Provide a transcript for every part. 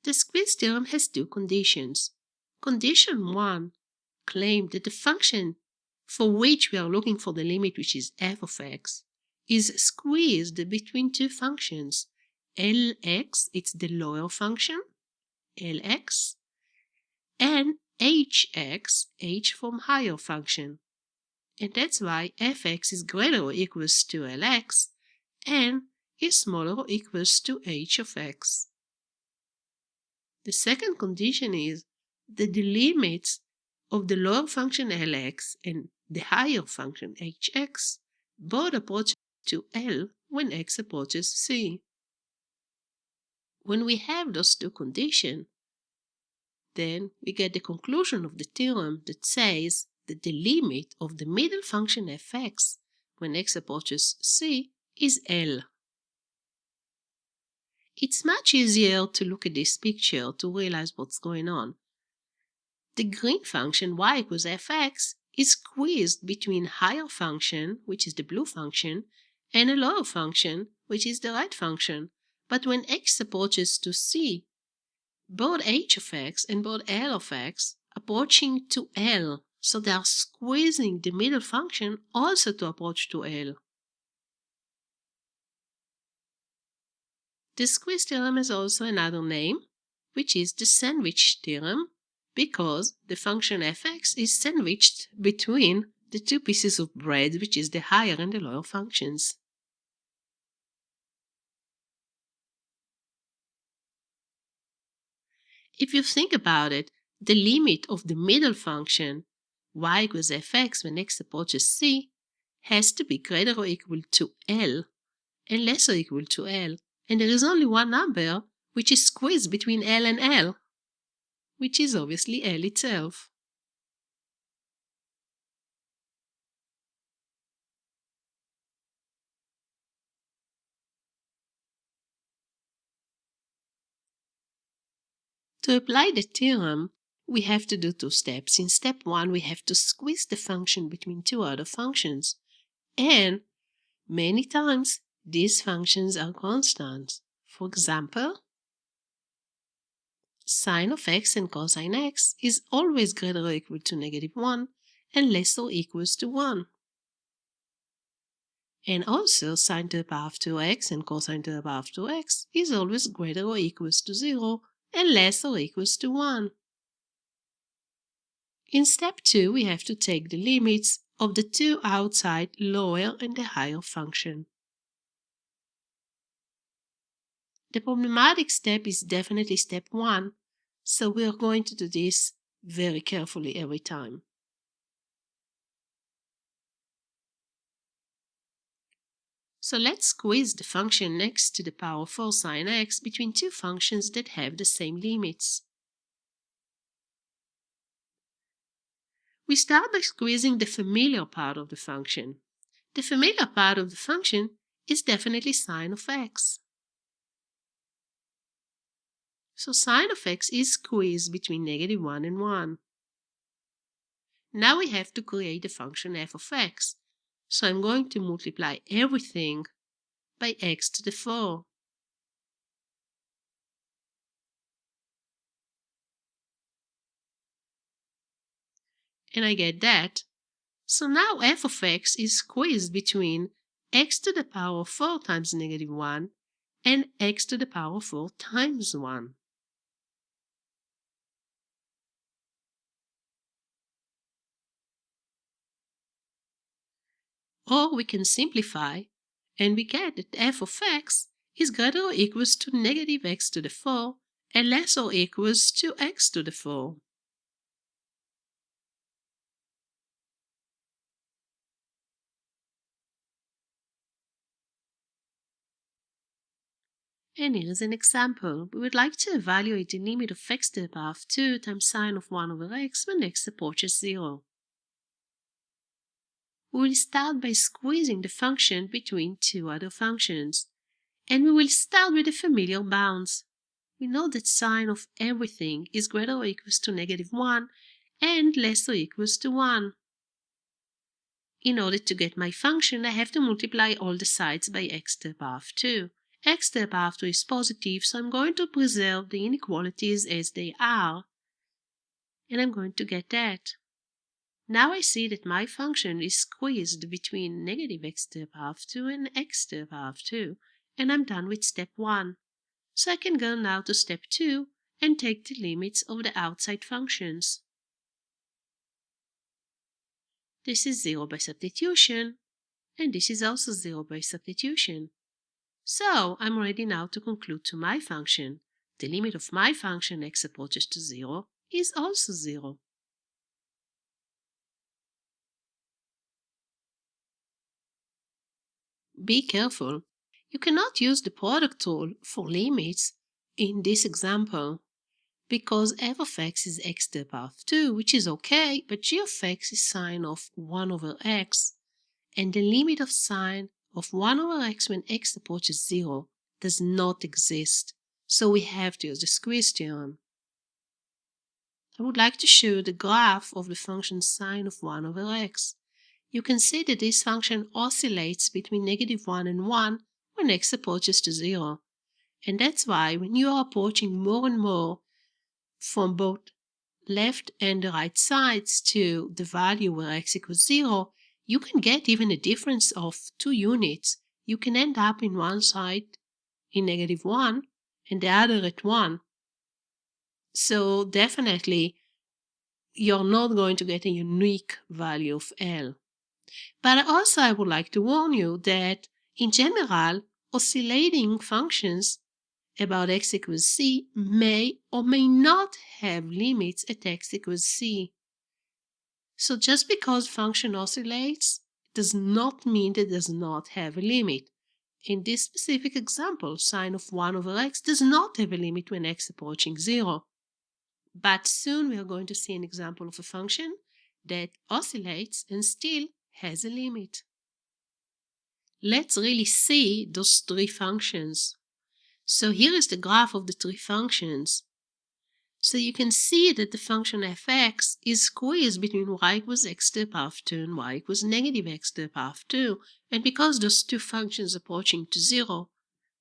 The squeeze theorem has two conditions. Condition 1 claims that the function for which we are looking for the limit, which is f of x, is squeezed between two functions. Lx, it's the lower function, Lx, and hx, h from higher function. And that's why fx is greater or equals to Lx and is smaller or equals to h of x. The second condition is that the limits of the lower function Lx and the higher function hx both approach to L when x approaches c. When we have those two conditions, then we get the conclusion of the theorem that says that the limit of the middle function fx when x approaches c is L. It's much easier to look at this picture to realize what's going on. The green function y equals fx is squeezed between higher function, which is the blue function, and a lower function, which is the red function. But when x approaches to c, both h of x and both L of x approaching to L, so they are squeezing the middle function also to approach to L. The squeeze theorem has also another name, which is the sandwich theorem, because the function fx is sandwiched between the two pieces of bread, which is the higher and the lower functions. If you think about it, the limit of the middle function, y equals fx when x approaches c, has to be greater or equal to L and less or equal to L. And there is only one number which is squeezed between L and L, which is obviously L itself. To apply the theorem, we have to do two steps. In step 1, we have to squeeze the function between two other functions. And many times, these functions are constants. For example, sine of x and cosine x is always greater or equal to -1 and less or equals to 1. And also, sine to the power of 2x and cosine to the power of 2x is always greater or equals to 0 and less or equals to 1. In step 2, we have to take the limits of the two outside lower and the higher function. The problematic step is definitely step 1, so we are going to do this very carefully every time. So let's squeeze the function next to the power 4 sine x between two functions that have the same limits. We start by squeezing the familiar part of the function. The familiar part of the function is definitely sine of x. So sine of x is squeezed between -1 and 1. Now we have to create the function f of x. So I'm going to multiply everything by x to the 4. And I get that. So now f of x is squeezed between x to the power 4 times -1 and x to the power 4 times 1. Or we can simplify, and we get that f of x is greater or equals to -x to the 4 and less or equals to x to the 4. And here is an example. We would like to evaluate the limit of x to the power of 2 times sine of 1 over x when x approaches 0. We will start by squeezing the function between two other functions, and we will start with the familiar bounds. We know that sine of everything is greater or equals to -1 and less or equals to 1. In order to get my function, I have to multiply all the sides by x to the power of 2, x to the power of 2 is positive, so I'm going to preserve the inequalities as they are, and I'm going to get that. Now I see that my function is squeezed between negative x to the power of 2 and x to the power of 2, and I'm done with step 1. So I can go now to step 2 and take the limits of the outside functions. This is 0 by substitution, and this is also 0 by substitution. So I'm ready now to conclude to my function. The limit of my function x approaches to 0 is also 0. Be careful. You cannot use the product rule for limits in this example because f of x is x to the power of 2, which is okay, but g of x is sine of 1 over x, and the limit of sine of 1 over x when x approaches 0 does not exist, so we have to use the squeeze theorem. I would like to show the graph of the function sine of 1 over x. You can see that this function oscillates between negative 1 and 1 when x approaches to 0. And that's why when you are approaching more and more from both left and the right sides to the value where x equals 0, you can get even a difference of 2 units. You can end up in one side in negative 1 and the other at 1. So definitely you're not going to get a unique value of L. But also I would like to warn you that in general, oscillating functions about x equals c may or may not have limits at x equals c. So just because function oscillates does not mean that it does not have a limit. In this specific example, sine of 1 over x does not have a limit when x approaching 0. But soon we are going to see an example of a function that oscillates and still has a limit. Let's really see those 3 functions. So here is the graph of the 3 functions. So you can see that the function f(x) is squeezed between y equals x to the power of 2 and y equals negative x to the power of 2. And because those 2 functions approaching to 0,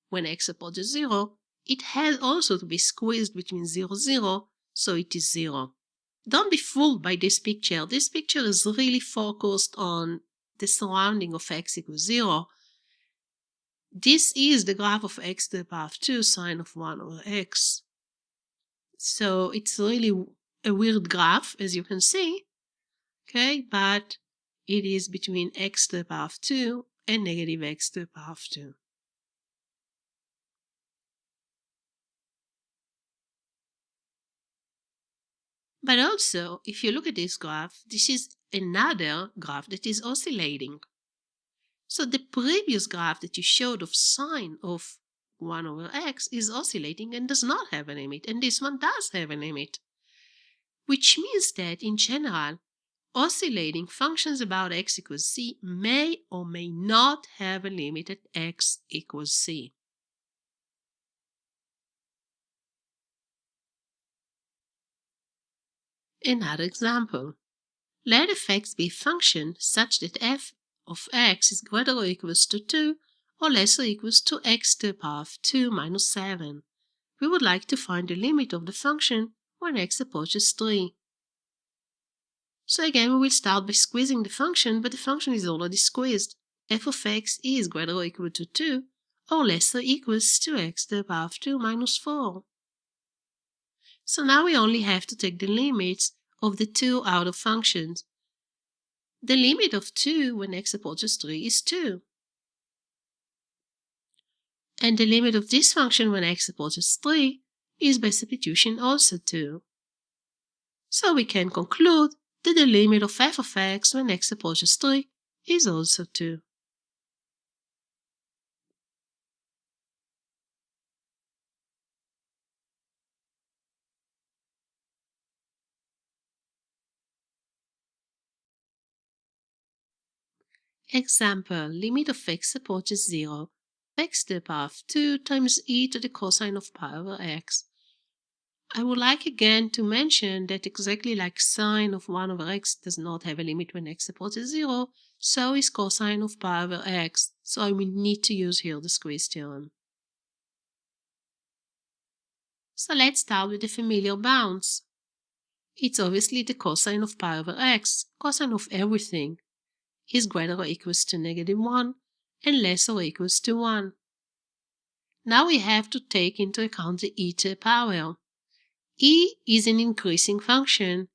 when x approaches 0, it has also to be squeezed between 0, 0, so it is 0. Don't be fooled by this picture. This picture is really focused on the surrounding of x equals 0. This is the graph of x to the power of 2 sine of 1 over x. So it's really a weird graph, as you can see, okay, but it is between x to the power of 2 and negative x to the power of 2. But also, if you look at this graph, this is another graph that is oscillating. So the previous graph that you showed of sine of 1 over x is oscillating and does not have a limit, and this one does have a limit. Which means that, in general, oscillating functions about x equals c may or may not have a limit at x equals c. Another example. Let f(x) be a function such that f of x is greater or equals to 2 or less or equals to x to the power of 2 minus 7. We would like to find the limit of the function when x approaches 3. So again, we will start by squeezing the function, but the function is already squeezed. F of x is greater or equal to 2 or less or equals to x to the power of 2 minus 4. So now we only have to take the limits of the 2 outer functions. The limit of 2 when x approaches 3 is 2. And the limit of this function when x approaches 3 is by substitution also 2. So we can conclude that the limit of f of x when x approaches 3 is also 2. Example, limit of x approaches 0, x to the power of 2 times e to the cosine of pi over x. I would like again to mention that exactly like sine of 1 over x does not have a limit when x approaches 0, so is cosine of pi over x, so I will need to use here the squeeze theorem. So let's start with the familiar bounds. It's obviously the cosine of pi over x, cosine of everything, is greater or equals to -1 and less or equals to 1. Now we have to take into account the e to the power. E is an increasing function,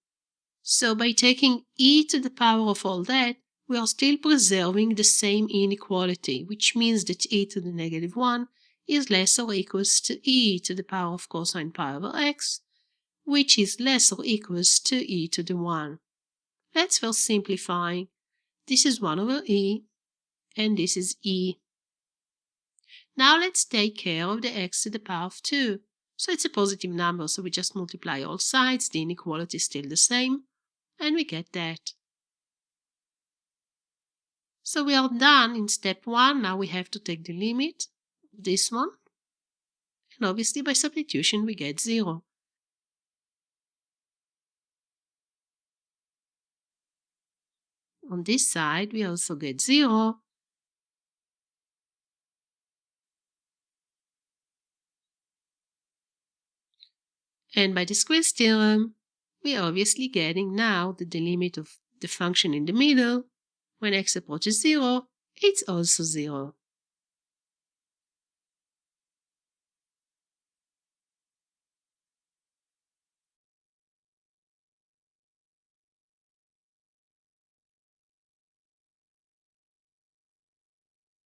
so by taking e to the power of all that, we are still preserving the same inequality, which means that e to the -1 is less or equals to e to the power of cosine pi over x, which is less or equals to e to the 1. Let's first simplify. This is 1 over e, and this is e. Now let's take care of the x to the power of 2. So it's a positive number, so we just multiply all sides, the inequality is still the same, and we get that. So we are done in step 1. Now we have to take the limit of this one, and obviously by substitution we get 0. On this side we also get 0. And by the squeeze theorem, we are obviously getting now that the limit of the function in the middle, when x approaches 0, it's also 0.